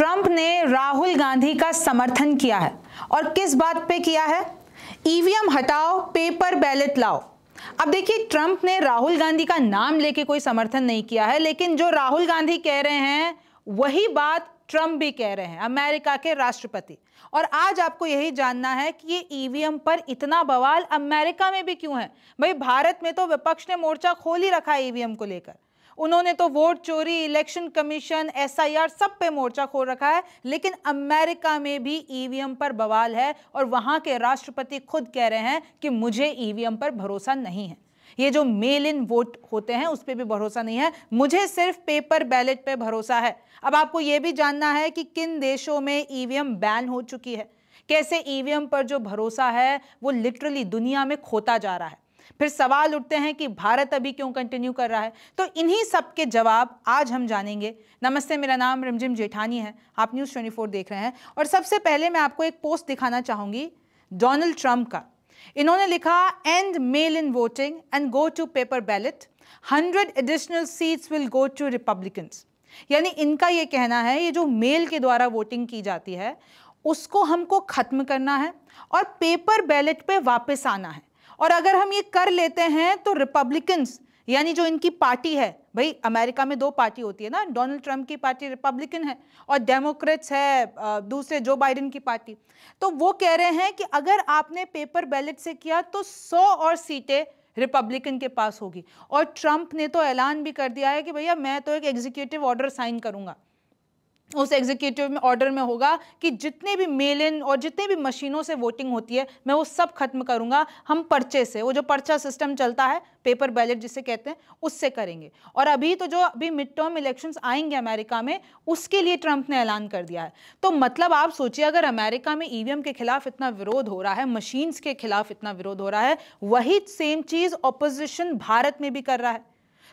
Trump ने राहुल गांधी का समर्थन किया है और किस बात पे किया है? ईवीएम हटाओ, पेपर बैलेट लाओ। अब देखिए, ट्रंप ने राहुल गांधी का नाम लेके कोई समर्थन नहीं किया है, लेकिन जो राहुल गांधी कह रहे हैं वही बात ट्रंप भी कह रहे हैं, अमेरिका के राष्ट्रपति। और आज आपको यही जानना है कि ये ईवीएम पर इतना बवाल अमेरिका में भी क्यों है। भाई, भारत में तो विपक्ष ने मोर्चा खोल ही रखा है ईवीएम को लेकर। उन्होंने तो वोट चोरी, इलेक्शन कमीशन, एसआईआर सब पे मोर्चा खोल रखा है, लेकिन अमेरिका में भी ईवीएम पर बवाल है और वहां के राष्ट्रपति खुद कह रहे हैं कि मुझे ईवीएम पर भरोसा नहीं है। ये जो मेल इन वोट होते हैं उस पर भी भरोसा नहीं है, मुझे सिर्फ पेपर बैलेट पे भरोसा है। अब आपको यह भी जानना है कि किन देशों में ईवीएम बैन हो चुकी है, कैसे ईवीएम पर जो भरोसा है वो लिटरली दुनिया में खोता जा रहा है। फिर सवाल उठते हैं कि भारत अभी क्यों कंटिन्यू कर रहा है। तो इन्हीं सब के जवाब आज हम जानेंगे। नमस्ते, मेरा नाम रिमझिम जेठानी है, आप न्यूज़ 24 देख रहे हैं। और सबसे पहले मैं आपको एक पोस्ट दिखाना चाहूंगी डोनाल्ड ट्रंप का। इन्होंने लिखा, and mail in voting and go to paper ballot, 100 additional seats will go to Republicans. यानी इनका ये कहना है, ये जो मेल के द्वारा वोटिंग की जाती है उसको हमको खत्म करना है और पेपर बैलेट पे वापस आना है। और अगर हम ये कर लेते हैं तो रिपब्लिकन्स, यानी जो इनकी पार्टी है, भाई अमेरिका में दो पार्टी होती है ना, डोनाल्ड ट्रंप की पार्टी रिपब्लिकन है और डेमोक्रेट्स है दूसरे जो बाइडेन की पार्टी। तो वो कह रहे हैं कि अगर आपने पेपर बैलेट से किया तो 100 और सीटें रिपब्लिकन के पास होगी। और ट्रंप ने तो ऐलान भी कर दिया है कि भैया मैं तो एक एग्जीक्यूटिव ऑर्डर साइन करूंगा। उस एग्जीक्यूटिव ऑर्डर में होगा कि जितने भी मेल इन और जितने भी मशीनों से वोटिंग होती है मैं वो सब खत्म करूंगा। हम पर्चे से, वो जो पर्चा सिस्टम चलता है, पेपर बैलेट जिसे कहते हैं, उससे करेंगे। और अभी मिड टर्म इलेक्शंस आएंगे अमेरिका में, उसके लिए ट्रंप ने ऐलान कर दिया है। तो मतलब आप सोचिए, अगर अमेरिका में ईवीएम के खिलाफ इतना विरोध हो रहा है, मशीन्स के खिलाफ इतना विरोध हो रहा है, वही सेम चीज ऑपोजिशन भारत में भी कर रहा है।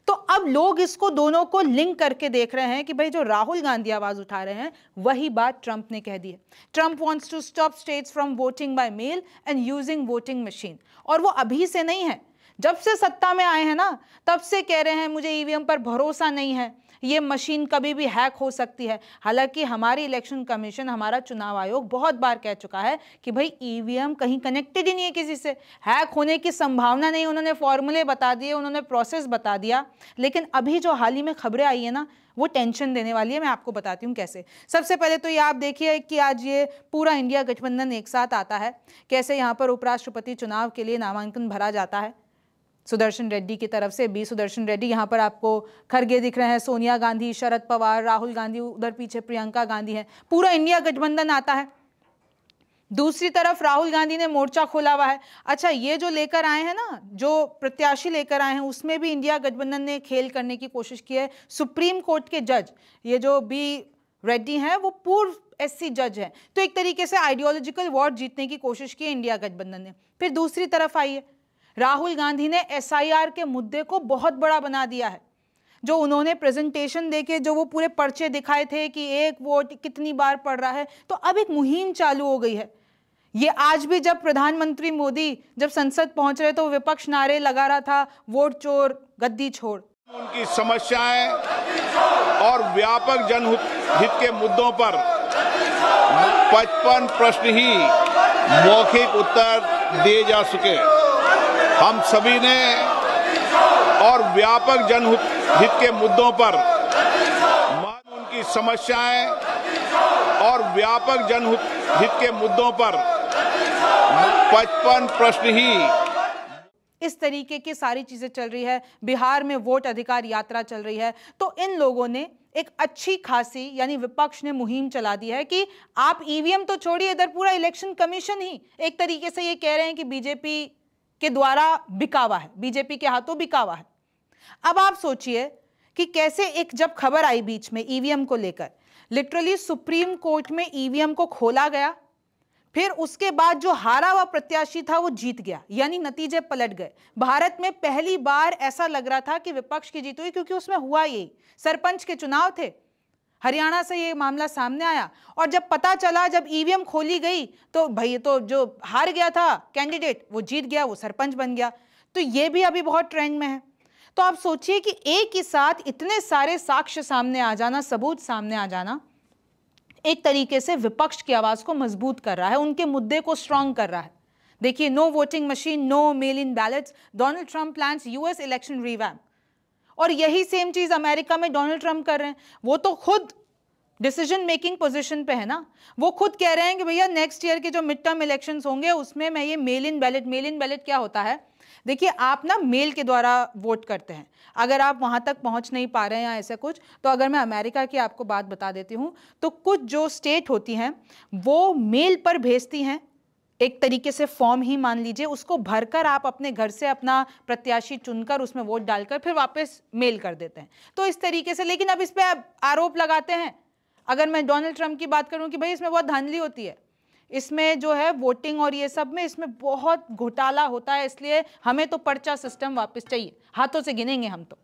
तो अब लोग इसको दोनों को लिंक करके देख रहे हैं कि भाई जो राहुल गांधी आवाज उठा रहे हैं वही बात ट्रंप ने कह दी है। Trump wants to stop states from voting by mail and using voting machine. और वो अभी से नहीं है, जब से सत्ता में आए हैं ना, तब से कह रहे हैं मुझे ईवीएम पर भरोसा नहीं है, ये मशीन कभी भी हैक हो सकती है। हालांकि हमारी इलेक्शन कमीशन, हमारा चुनाव आयोग बहुत बार कह चुका है कि भाई ईवीएम कहीं कनेक्टेड ही नहीं है किसी से, हैक होने की संभावना नहीं। उन्होंने फॉर्मूले बता दिए, उन्होंने प्रोसेस बता दिया। लेकिन अभी जो हाल ही में खबरें आई है ना, वो टेंशन देने वाली है। मैं आपको बताती हूँ कैसे। सबसे पहले तो ये आप देखिए कि आज ये पूरा इंडिया गठबंधन एक साथ आता है, कैसे यहाँ पर उपराष्ट्रपति चुनाव के लिए नामांकन भरा जाता है। सुदर्शन रेड्डी की तरफ से बी सुदर्शन रेड्डी, यहाँ पर आपको खरगे दिख रहे हैं, सोनिया गांधी, शरद पवार, राहुल गांधी, उधर पीछे प्रियंका गांधी है, पूरा इंडिया गठबंधन आता है। दूसरी तरफ राहुल गांधी ने मोर्चा खोला हुआ है। अच्छा, ये जो लेकर आए हैं ना, जो प्रत्याशी लेकर आए हैं, उसमें भी इंडिया गठबंधन ने खेल करने की कोशिश की है। सुप्रीम कोर्ट के जज, ये जो बी रेड्डी हैं, वो पूर्व एससी जज हैं। तो एक तरीके से आइडियोलॉजिकल वॉर जीतने की कोशिश की है इंडिया गठबंधन ने। फिर दूसरी तरफ आइए, राहुल गांधी ने एसआईआर के मुद्दे को बहुत बड़ा बना दिया है। जो उन्होंने प्रेजेंटेशन देके जो वो पूरे पर्चे दिखाए थे कि एक वोट कितनी बार पड़ रहा है, तो अब एक मुहिम चालू हो गई है। ये आज भी जब प्रधानमंत्री मोदी जब संसद पहुंच रहे तो विपक्ष नारे लगा रहा था, वोट चोर गद्दी छोड़। उनकी समस्याएं और व्यापक जनहित के मुद्दों पर 55 प्रश्न ही मौखिक उत्तर दिए जा चुके। हम सभी ने और व्यापक जनहित के मुद्दों पर उनकी समस्याएं और व्यापक जनहित के मुद्दों पर 55 प्रश्न ही। इस तरीके की सारी चीजें चल रही है। बिहार में वोट अधिकार यात्रा चल रही है। तो इन लोगों ने एक अच्छी खासी, यानी विपक्ष ने मुहिम चला दी है कि आप ईवीएम तो छोड़िए, इधर पूरा इलेक्शन कमीशन ही एक तरीके से ये कह रहे हैं कि बीजेपी के द्वारा बिकावा है, बीजेपी के हाथों बिकावा है। अब आप सोचिए कि कैसे एक जब खबर आई बीच में ईवीएम को लेकर, लिटरली सुप्रीम कोर्ट में ईवीएम को खोला गया, फिर उसके बाद जो हारा हुआ प्रत्याशी था वो जीत गया, यानी नतीजे पलट गए। भारत में पहली बार ऐसा लग रहा था कि विपक्ष की जीत हुई, क्योंकि उसमें हुआ यही, सरपंच के चुनाव थे, हरियाणा से ये मामला सामने आया। और जब पता चला, जब ईवीएम खोली गई, तो भाई तो जो हार गया था कैंडिडेट वो जीत गया, वो सरपंच बन गया। तो ये भी अभी बहुत ट्रेंड में है। तो आप सोचिए कि एक ही साथ इतने सारे साक्ष्य सामने आ जाना, सबूत सामने आ जाना, एक तरीके से विपक्ष की आवाज को मजबूत कर रहा है, उनके मुद्दे को स्ट्रांग कर रहा है। देखिए, no voting machine, no mail in ballots, Donald Trump plans US election revamp. और यही सेम चीज अमेरिका में डोनाल्ड ट्रंप कर रहे हैं। वो तो खुद डिसीजन मेकिंग पोजीशन पे है ना, वो खुद कह रहे हैं कि भैया नेक्स्ट ईयर के जो मिड टर्म इलेक्शंस होंगे उसमें मैं ये मेल इन बैलेट क्या होता है, देखिए आप ना मेल के द्वारा वोट करते हैं, अगर आप वहां तक पहुंच नहीं पा रहे हैं या ऐसा कुछ, तो अगर मैं अमेरिका की आपको बात बता देती हूं, तो कुछ जो स्टेट होती हैं वो मेल पर भेजती हैं, एक तरीके से फॉर्म ही मान लीजिए, उसको भरकर आप अपने घर से अपना प्रत्याशी चुनकर उसमें वोट डालकर फिर वापस मेल कर देते हैं। तो इस तरीके से, लेकिन अब इस पर आरोप लगाते हैं, अगर मैं डोनाल्ड ट्रंप की बात करूं कि भाई इसमें बहुत धांधली होती है, इसमें जो है वोटिंग और ये सब में इसमें बहुत घोटाला होता है, इसलिए हमें तो पर्चा सिस्टम वापस चाहिए, हाथों से गिनेंगे हम तो।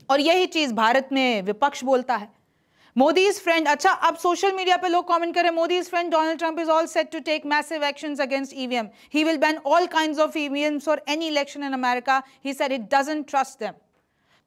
और यही चीज भारत में विपक्ष बोलता है। मोदी इज फ्रेंड, अच्छा अब सोशल मीडिया पे लोग कमेंट कर रहे हैं, Modi is friend Donald Trump is all set to take massive actions against EVM, he will ban all kinds of EVMs for any election in America, he said it doesn't trust them.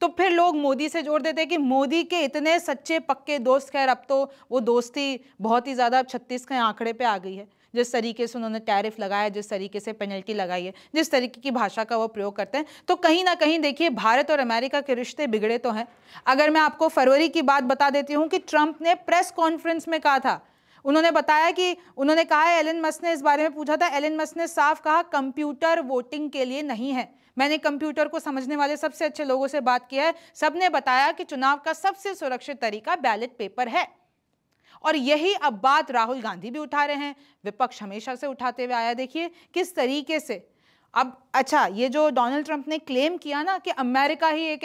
तो फिर लोग मोदी से जोड़ देते हैं कि मोदी के इतने सच्चे पक्के दोस्त, खैर अब तो वो दोस्ती बहुत ही ज्यादा 36 के आंकड़े पे आ गई है, जिस तरीके से उन्होंने टैरिफ लगाया, जिस तरीके से पेनल्टी लगाई है, जिस तरीके की भाषा का वो प्रयोग करते हैं, तो कहीं ना कहीं देखिए भारत और अमेरिका के रिश्ते बिगड़े तो हैं। अगर मैं आपको फरवरी की बात बता देती हूँ कि ट्रंप ने प्रेस कॉन्फ्रेंस में कहा था, उन्होंने बताया कि उन्होंने कहा है, एलन मस्क ने इस बारे में पूछा था, एलन मस्क ने साफ कहा कंप्यूटर वोटिंग के लिए नहीं है, मैंने कंप्यूटर को समझने वाले सबसे अच्छे लोगों से बात की है, सबने बताया कि चुनाव का सबसे सुरक्षित तरीका बैलेट पेपर है। और यही अब बात राहुल गांधी भी उठा रहे हैं, विपक्ष हमेशा से उठाते हुए आया। देखिए किस तरीके से अब, अच्छा ये जो डोनाल्ड ट्रंप ने क्लेम किया ना कि अमेरिका ही एक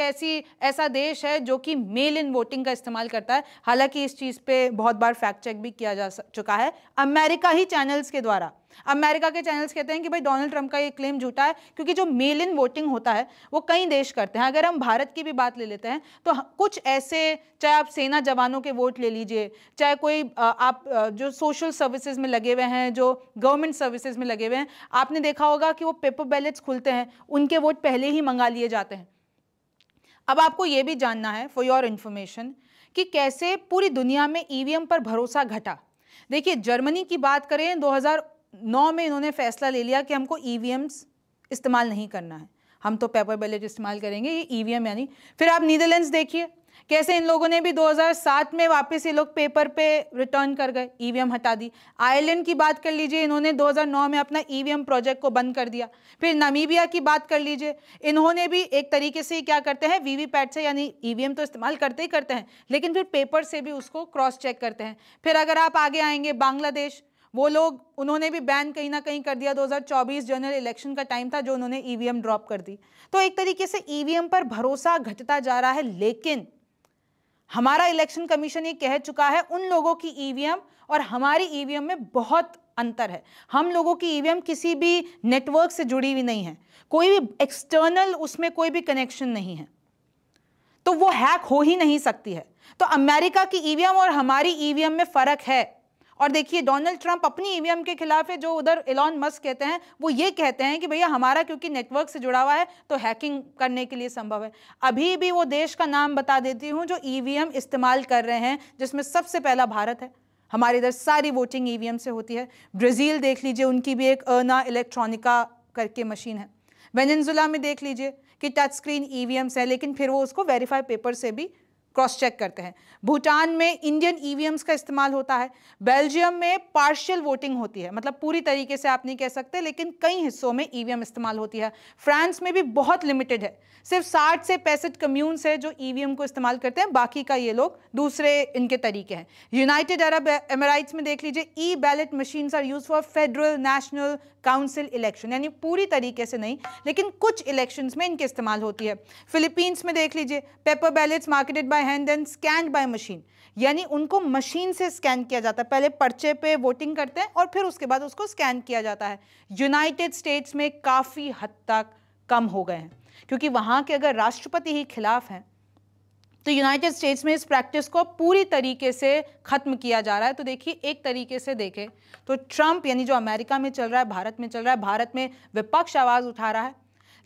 ऐसा देश है जो कि मेल इन वोटिंग का इस्तेमाल करता है, हालांकि इस चीज पे बहुत बार फैक्ट चेक भी किया जा चुका है अमेरिका ही चैनल्स के द्वारा। अमेरिका के चैनल्स कहते हैं कि भाई डोनाल्ड ट्रंप का ये क्लेम झूठा है, क्योंकि जो मेल इन वोटिंग होता है वो कई देश करते हैं। अगर हम भारत की भी बात ले लेते हैं तो कुछ ऐसे, चाहे आप सेना जवानों के वोट ले लीजिए, चाहे कोई आप जो सोशल सर्विसेज में लगे हुए हैं, जो गवर्नमेंट सर्विसेज में लगे हुए हैं, आपने देखा होगा कि वो पेपर बैलेट्स खुलते हैं, उनके वोट पहले ही मंगा लिए जाते हैं। अब आपको ये भी जानना है फॉर योर इंफॉर्मेशन कि कैसे पूरी दुनिया में ईवीएम पर भरोसा घटा। देखिए जर्मनी की बात करें, 2009 में इन्होंने फैसला ले लिया कि हमको ईवीएम्स इस्तेमाल नहीं करना है, हम तो पेपर बैलेट इस्तेमाल करेंगे, ये ईवीएम यानी। फिर आप नीदरलैंड्स देखिए कैसे इन लोगों ने भी 2007 में वापस ये लोग पेपर पे रिटर्न कर गए, ईवीएम हटा दी। आयरलैंड की बात कर लीजिए, इन्होंने 2009 में अपना ईवीएम प्रोजेक्ट को बंद कर दिया। फिर नामीबिया की बात कर लीजिए, इन्होंने भी एक तरीके से क्या करते हैं, वीवीपैट से, यानी ईवीएम तो इस्तेमाल करते ही करते हैं, लेकिन फिर पेपर से भी उसको क्रॉस चेक करते हैं। फिर अगर आप आगे आएंगे बांग्लादेश, वो लोग, उन्होंने भी बैन कहीं ना कहीं कर दिया, 2024 जनरल इलेक्शन का टाइम था जो उन्होंने ईवीएम ड्रॉप कर दी। तो एक तरीके से ईवीएम पर भरोसा घटता जा रहा है, लेकिन हमारा इलेक्शन कमीशन ये कह चुका है उन लोगों की ईवीएम और हमारी ईवीएम में बहुत अंतर है। हम लोगों की ईवीएम किसी भी नेटवर्क से जुड़ी हुई नहीं है, कोई भी एक्सटर्नल उसमें कोई भी कनेक्शन नहीं है, तो वो हैक हो ही नहीं सकती है। तो अमेरिका की ईवीएम और हमारी ईवीएम में फर्क है। और देखिए डोनाल्ड ट्रंप अपनी ईवीएम के खिलाफ है, जो उधर एलन मस्क कहते हैं, वो ये कहते हैं कि भैया हमारा क्योंकि नेटवर्क से जुड़ा हुआ है तो हैकिंग करने के लिए संभव है। अभी भी वो देश का नाम बता देती हूं जो ईवीएम इस्तेमाल कर रहे हैं, जिसमें सबसे पहला भारत है। हमारे इधर सारी वोटिंग ईवीएम से होती है। ब्राजील देख लीजिए, उनकी भी एक अर्ना इलेक्ट्रॉनिका करके मशीन है। वेनेजुला में देख लीजिए कि टच स्क्रीन ईवीएम्स है, लेकिन फिर वो उसको वेरीफाई पेपर से भी क्रॉस चेक करते हैं। भूटान में इंडियन ईवीएम्स का इस्तेमाल होता है। बेल्जियम में पार्शियल वोटिंग होती है, मतलब पूरी तरीके से आप नहीं कह सकते, लेकिन कई हिस्सों में ईवीएम इस्तेमाल होती है। फ्रांस में भी बहुत लिमिटेड है, सिर्फ 60 से 65 कम्यून्स है जो ईवीएम को इस्तेमाल करते हैं, बाकी का ये लोग दूसरे इनके तरीके हैं। यूनाइटेड अरब एमिरेट्स में देख लीजिए, e ballot machines are used for federal national council election, यानी पूरी तरीके से नहीं, लेकिन कुछ इलेक्शंस में इनके इस्तेमाल होती है। फिलीपींस में देख लीजिए, paper ballets marketed by hand and scanned by machine, यानी उनको मशीन से स्कैन किया जाता है। पहले पर्चे पे वोटिंग करते हैं और फिर उसके बाद उसको स्कैन किया जाता है। यूनाइटेड स्टेट्स में काफी हद तक कम हो गए हैं, क्योंकि वहां के अगर राष्ट्रपति ही खिलाफ हैं तो यूनाइटेड स्टेट्स में इस प्रैक्टिस को पूरी तरीके से खत्म किया जा रहा है। तो देखिए एक तरीके से देखें तो ट्रंप, यानी जो अमेरिका में चल रहा है, भारत में चल रहा है। भारत में विपक्ष आवाज उठा रहा है,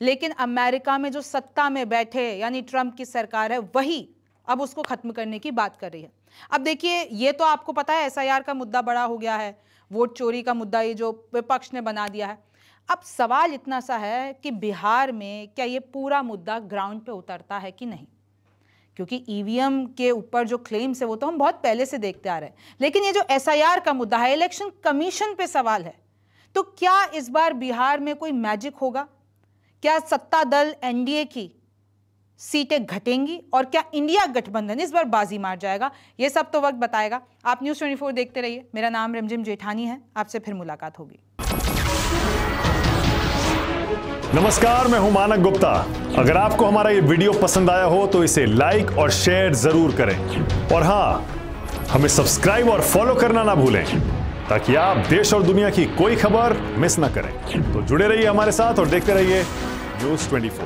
लेकिन अमेरिका में जो सत्ता में बैठे यानी ट्रंप की सरकार है, वही अब उसको खत्म करने की बात कर रही है। अब देखिए, ये तो आपको पता है एसआईआर का मुद्दा बड़ा हो गया है, वोट चोरी का मुद्दा ये जो विपक्ष ने बना दिया है। अब सवाल इतना सा है कि बिहार में क्या ये पूरा मुद्दा ग्राउंड पे उतरता है कि नहीं, क्योंकि ईवीएम के ऊपर जो क्लेम्स है वो तो हम बहुत पहले से देखते आ रहे हैं, लेकिन ये जो एसआईआर का मुद्दा है, इलेक्शन कमीशन पे सवाल है। तो क्या इस बार बिहार में कोई मैजिक होगा? क्या सत्ता दल एनडीए की सीटें घटेंगी और क्या इंडिया गठबंधन इस बार बाजी मार जाएगा? ये सब तो वक्त बताएगा। आप न्यूज़ 24 देखते रहिए। मेरा नाम रिमझिम जेठानी है, आपसे फिर मुलाकात होगी। नमस्कार, मैं हूं मानक गुप्ता। अगर आपको हमारा ये वीडियो पसंद आया हो तो इसे लाइक और शेयर जरूर करें, और हां, हमें सब्सक्राइब और फॉलो करना ना भूलें ताकि आप देश और दुनिया की कोई खबर मिस ना करें। तो जुड़े रहिए हमारे साथ और देखते रहिए न्यूज़ 24।